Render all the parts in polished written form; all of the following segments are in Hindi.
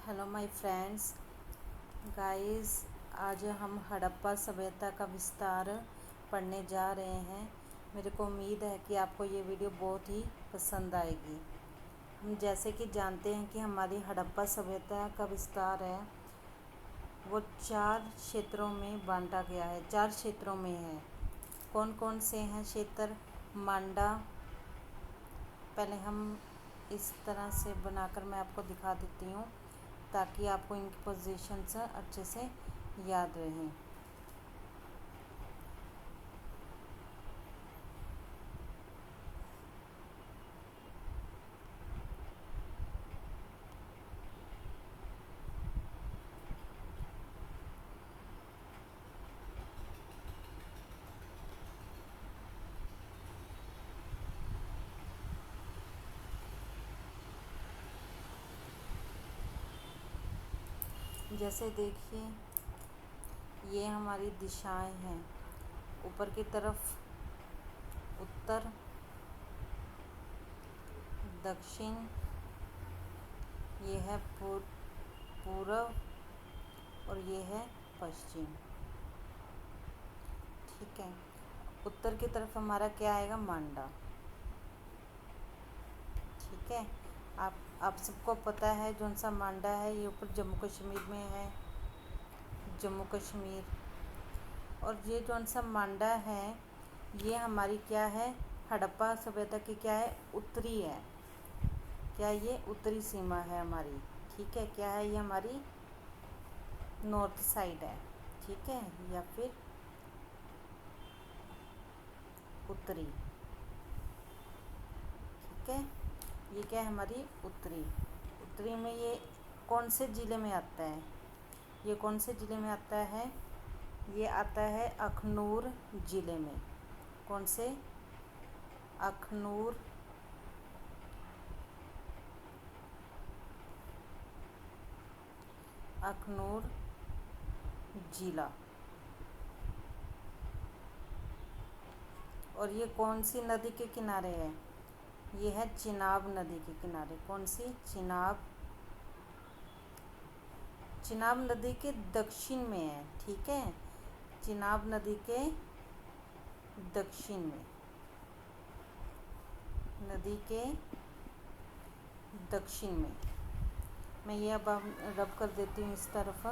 हेलो माय फ्रेंड्स गाइस, आज हम हड़प्पा सभ्यता का विस्तार पढ़ने जा रहे हैं। मेरे को उम्मीद है कि आपको ये वीडियो बहुत ही पसंद आएगी। हम जैसे कि जानते हैं कि हमारी हड़प्पा सभ्यता का विस्तार है वो 4 क्षेत्रों में बांटा गया है। 4 क्षेत्रों में है। कौन कौन से हैं क्षेत्र? मांडा। पहले हम इस तरह से बनाकर मैं आपको दिखा देती हूँ ताकि आपको इनकी पोजीशंस अच्छे से याद रहें। जैसे देखिए, ये हमारी दिशाएं हैं। ऊपर की तरफ उत्तर, दक्षिण, ये है पूर्व और ये है पश्चिम। ठीक है। उत्तर की तरफ हमारा क्या आएगा? मांडा। ठीक है। आप सबको पता है कौन सा मांडा है? ये ऊपर जम्मू कश्मीर में है, जम्मू कश्मीर। और ये कौन सा मांडा है, ये हमारी क्या है? हड़प्पा सभ्यता की क्या है? उत्तरी है। क्या ये उत्तरी सीमा है हमारी? ठीक है। क्या है ये? हमारी नॉर्थ साइड है। ठीक है। या फिर उत्तरी। ठीक है। ये क्या है? हमारी उत्तरी। उत्तरी में ये कौन से ज़िले में आता है? ये कौन से ज़िले में आता है? ये आता है अखनूर ज़िले में। कौन से? अखनूर ज़िला। और ये कौन सी नदी के किनारे है? ये है चिनाब नदी के किनारे। कौन सी? चिनाब नदी के दक्षिण में है। ठीक है। चिनाब नदी के दक्षिण में, नदी के दक्षिण में। मैं ये अब रब कर देती हूँ इस तरफ।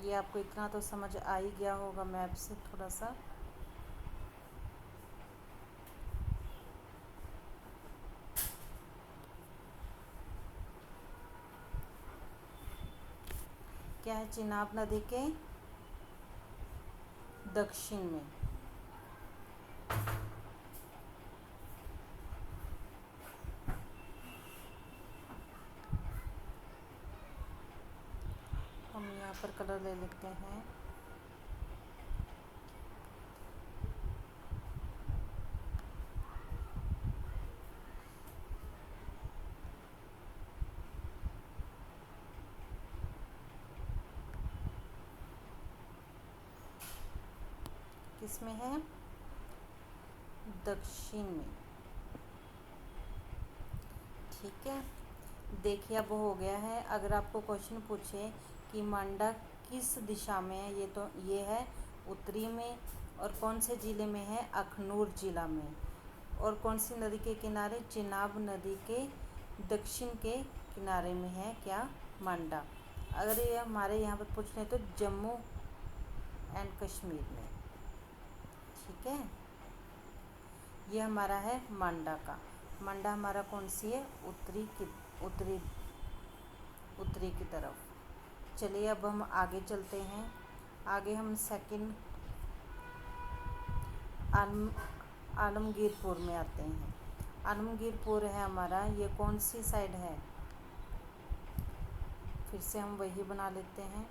ये आपको इतना तो समझ आ ही गया होगा मैप से थोड़ा सा। क्या है? चिनाब नदी के दक्षिण में। हम यहाँ पर कलर ले लेते हैं। किसमें है? दक्षिण में। ठीक है। देखिए, अब हो गया है। अगर आपको क्वेश्चन पूछे कि मांडा किस दिशा में है, ये है उत्तरी में। और कौन से ज़िले में है? अखनूर ज़िला में। और कौन सी नदी के किनारे? चिनाब नदी के दक्षिण के किनारे में है क्या? मांडा। अगर ये हमारे यहाँ पर पूछ रहे तो जम्मू एंड कश्मीर में। ठीक है। ये हमारा है मांडा का। मांडा हमारा कौन सी है? उत्तरी की तरफ। चलिए अब हम आगे चलते हैं। आगे हम सेकंड आलमगीरपुर में आते हैं। आलमगीरपुर है हमारा, ये कौन सी साइड है? फिर से हम वही बना लेते हैं।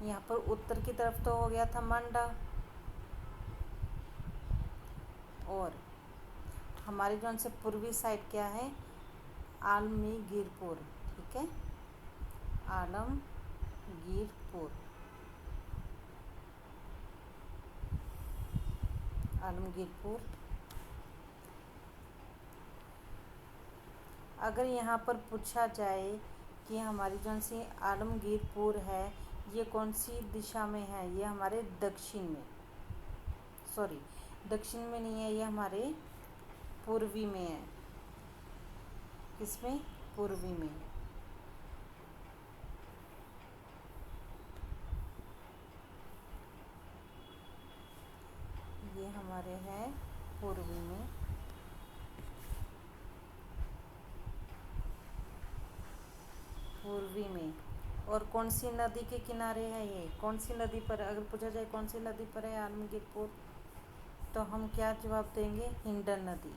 यहाँ पर उत्तर की तरफ तो हो गया था मांडा। और हमारी जो से पूर्वी साइड क्या है? आलमगीरपुर, ठीक है, आलमगीरपुर, आलमगीरपुर। अगर यहाँ पर पूछा जाए कि हमारी जो सी आलमगीरपुर है ये कौन सी दिशा में है, ये हमारे दक्षिण में, सॉरी दक्षिण में नहीं है, ये हमारे पूर्वी में है। किसमें? पूर्वी में। ये हमारे है पूर्वी में। पूर्वी में। और कौन सी नदी के किनारे है ये? कौन सी नदी पर, अगर पूछा जाए कौन सी नदी पर है आलमगीरपुर, तो हम क्या जवाब देंगे? हिंडन नदी।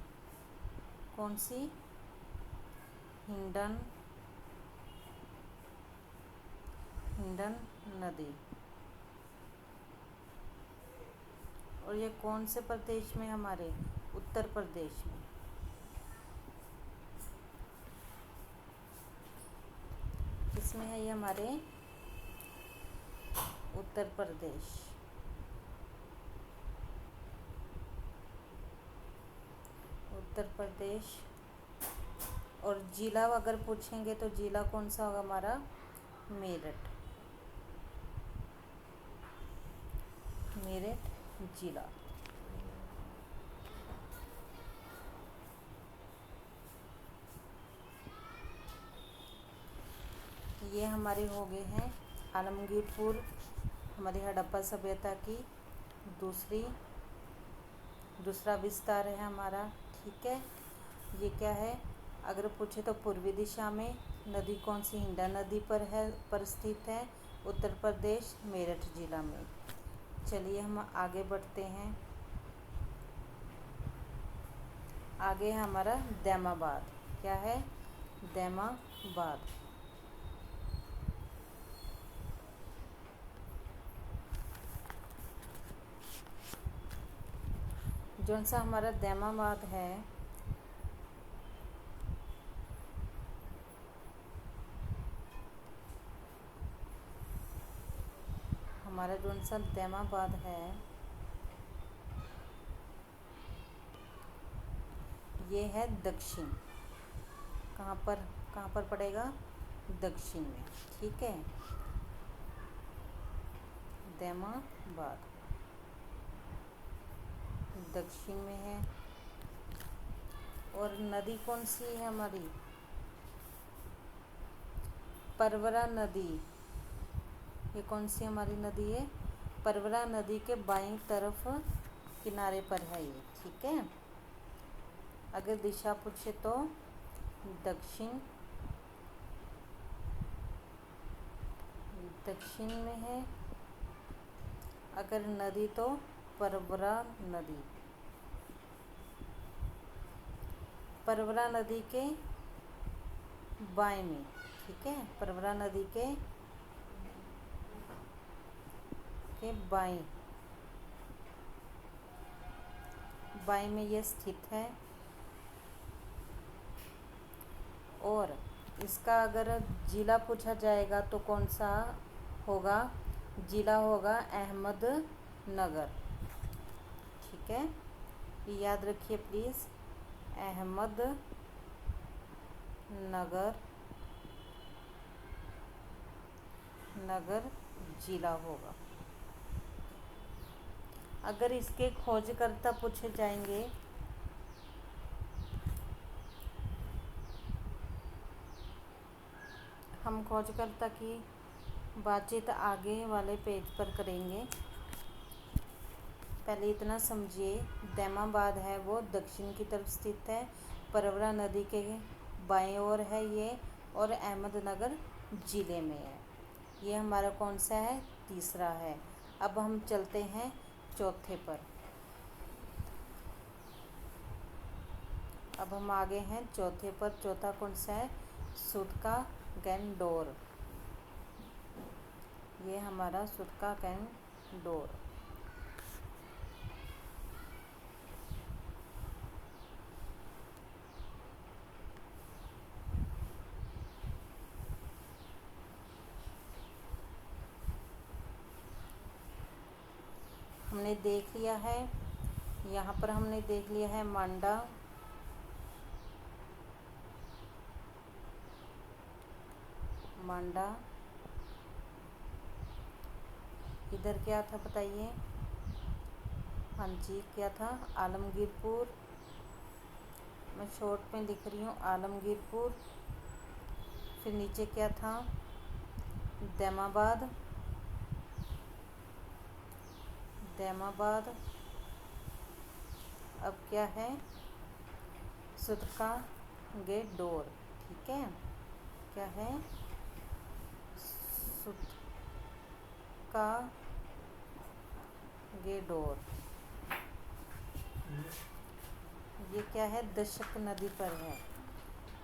कौन सी? हिंडन नदी। और ये कौन से प्रदेश में? हमारे उत्तर प्रदेश में। किसमें है ये? हमारे उत्तर प्रदेश। उत्तर प्रदेश। और जिला अगर पूछेंगे तो जिला कौन सा होगा हमारा? मेरठ। मेरठ जिला। ये हमारे हो गए हैं आलमगीरपुर, हमारी हड़प्पा सभ्यता की दूसरा विस्तार है हमारा, ठीक है। ये क्या है? अगर पूछे तो पूर्वी दिशा में, नदी कौन सी? हिंडा नदी पर स्थित है, उत्तर प्रदेश, मेरठ जिला में। चलिए हम आगे बढ़ते हैं। आगे हमारा दैमाबाद। क्या है? दैमाबाद। जौन सा हमारा दैमाबाद है, हमारा जौन सा दैमाबाद है ये है दक्षिण। कहाँ पर पड़ेगा? दक्षिण में, ठीक है। दैमाबाद दक्षिण में है। और नदी कौन सी है हमारी? परवरा नदी। ये कौन सी हमारी नदी है? परवरा नदी के बाईं तरफ किनारे पर है ये, ठीक है। अगर दिशा पूछे तो दक्षिण में है। अगर नदी तो परवरा नदी। परवरा नदी के बाएं में, ठीक है। परवरा नदी के बाएं में ये स्थित है। और इसका अगर जिला पूछा जाएगा तो कौन सा होगा? जिला होगा अहमदनगर, ठीक है। ये याद रखिए प्लीज़, नगर जिला होगा। अगर इसके खोजकर्ता पूछे जाएंगे हम खोजकर्ता की बातचीत आगे वाले पेज पर करेंगे। पहले इतना समझिए, दैमाबाद है वो दक्षिण की तरफ स्थित है, परवरा नदी के बाएं ओर है ये, और अहमदनगर ज़िले में है। ये हमारा कौन सा है? तीसरा है। अब हम चलते हैं चौथे पर। अब हम आगे हैं चौथे पर। चौथा कौन सा है? सुटका गैंडोर। ये हमारा सुटका गैंडोर। देख लिया है। यहाँ पर हमने देख लिया है मांडा, मांडा। इधर क्या था बताइए? हाँ जी, क्या था? आलमगीरपुर। मैं शॉर्ट में लिख रही हूँ, आलमगीरपुर। फिर नीचे क्या था? दैमाबाद, दैमाबाद। अब क्या है? सुतका गेडोर। ठीक है, क्या है? सुतका गेडोर। ये क्या है? दशक नदी पर है,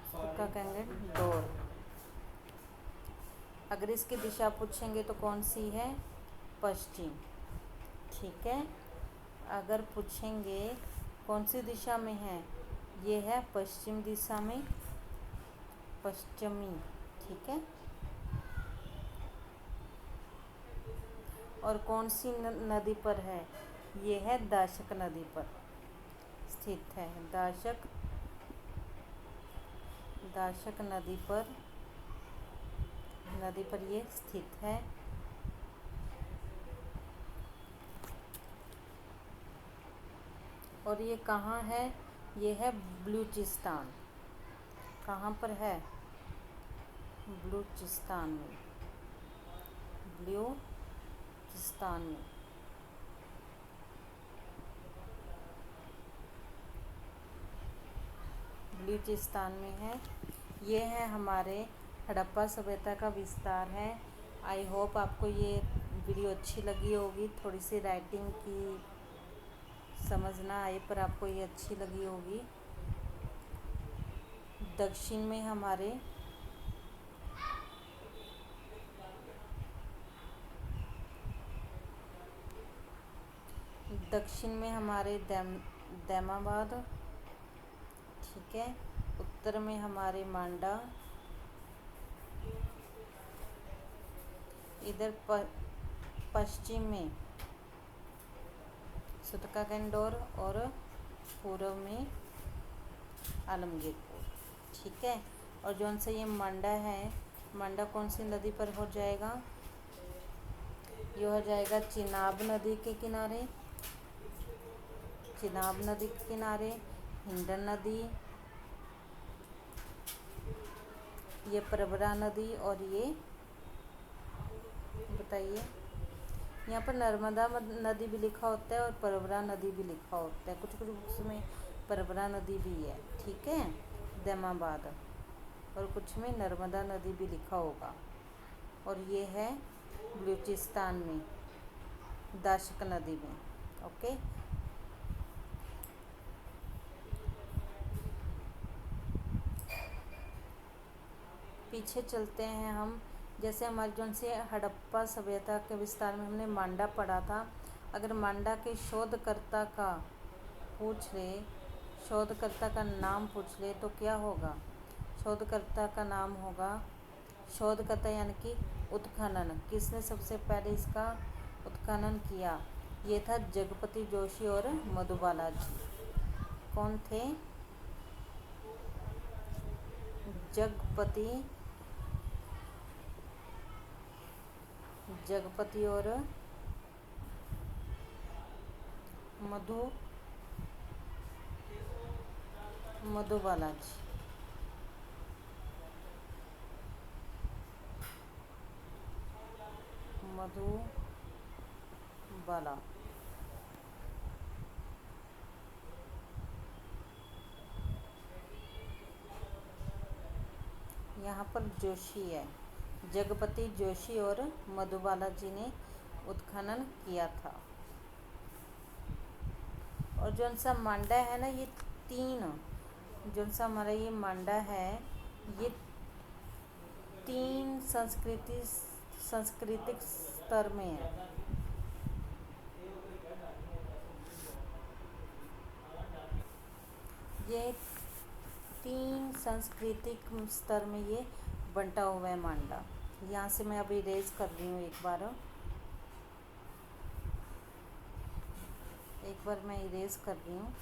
सुतका गेडोर। अगर इसकी दिशा पूछेंगे तो कौन सी है? पश्चिम। ठीक है, अगर पूछेंगे कौन सी दिशा में है, ये है पश्चिम दिशा में, पश्चिमी। ठीक है, और कौन सी नदी पर है? ये है दाशक नदी पर स्थित है, दाशक, दाशक नदी पर ये स्थित है। और ये कहाँ है? ये है बलूचिस्तान। कहाँ पर है? बलूचिस्तान में, बलूचिस्तान में। बलूचिस्तान में है। ये है हमारे हड़प्पा सभ्यता का विस्तार है। आई होप आपको ये वीडियो अच्छी लगी होगी। थोड़ी सी राइटिंग की समझ ना आए पर आपको ये अच्छी लगी होगी। दक्षिण में हमारे दैमाबाद। ठीक है, उत्तर में हमारे मांडा, इधर पश्चिम में सुतका गेडोर और पूर्व में आलमगीरपुर। ठीक है, और जौन से ये मांडा है, मांडा कौन सी नदी पर हो जाएगा? ये हो जाएगा चिनाब नदी के किनारे, चिनाब नदी के किनारे, हिंडन नदी, ये प्रवरा नदी, और ये बताइए, यहाँ पर नर्मदा नदी भी लिखा होता है और प्रवरा नदी भी लिखा होता है, कुछ कुछ बुक्स में प्रवरा नदी भी है। ठीक है, दैमाबाद, और कुछ में नर्मदा नदी भी लिखा होगा। और ये है बलूचिस्तान में, दाशक नदी में। ओके, पीछे चलते हैं हम। जैसे हमारे जौन से हड़प्पा सभ्यता के विस्तार में हमने मांडा पढ़ा था। अगर मांडा के शोधकर्ता का पूछ ले, शोधकर्ता का नाम पूछ ले तो क्या होगा? शोधकर्ता का नाम होगा, शोधकर्ता यानी कि उत्खनन, किसने सबसे पहले इसका उत्खनन किया? ये था जगपति जोशी और मधुबाला जी। कौन थे? जगपति और मधुबाला जी। मधुबाला। यहाँ पर जोशी है, जगपति जोशी और मधुबाला जी ने उत्खनन किया था। और जौन सा मांडा है ना, ये जौन सा हमारा ये मांडा है, ये 3 सांस्कृतिक स्तर में है। ये 3 सांस्कृतिक स्तर में ये बंटा हुआ है मांडा। यहाँ से मैं अभी इरेज कर रही हूँ एक बार। एक बार मैं इरेज कर रही हूँ,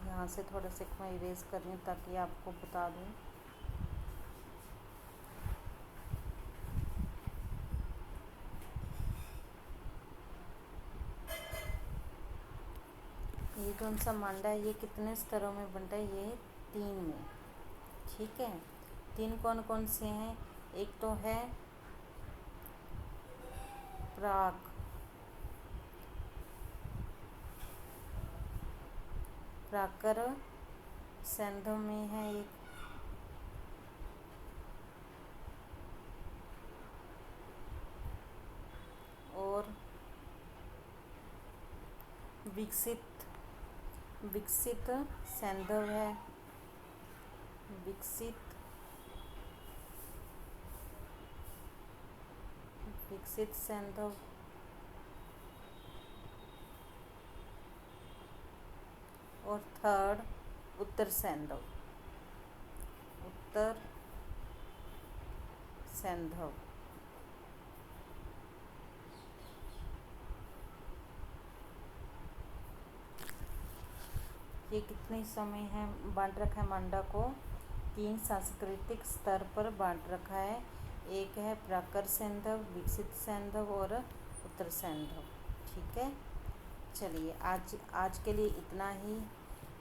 यहाँ से थोड़ा सा मैं इरेज कर रही हूँ ताकि आपको बता दूँ। ये कौन सा मांडा है, ये कितने स्तरों में बनता है? ये 3 में। ठीक है, 3 कौन कौन से हैं? एक तो है प्राक, प्राकर सैंधव में है एक, और विकसित सैंधव है, विकसित सैंधव, और थर्ड उत्तर सैंधव, ये कितने समय है बांट रखा है मांडा को? 3 सांस्कृतिक स्तर पर बांट रखा है। एक है प्राकर सैंधव, विकसित सैंधव और उत्तर सैंधव। ठीक है, चलिए आज के लिए इतना ही।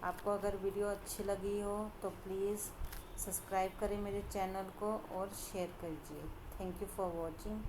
आपको अगर वीडियो अच्छी लगी हो तो प्लीज़ सब्सक्राइब करें मेरे चैनल को और शेयर कीजिए। Thank you for watching.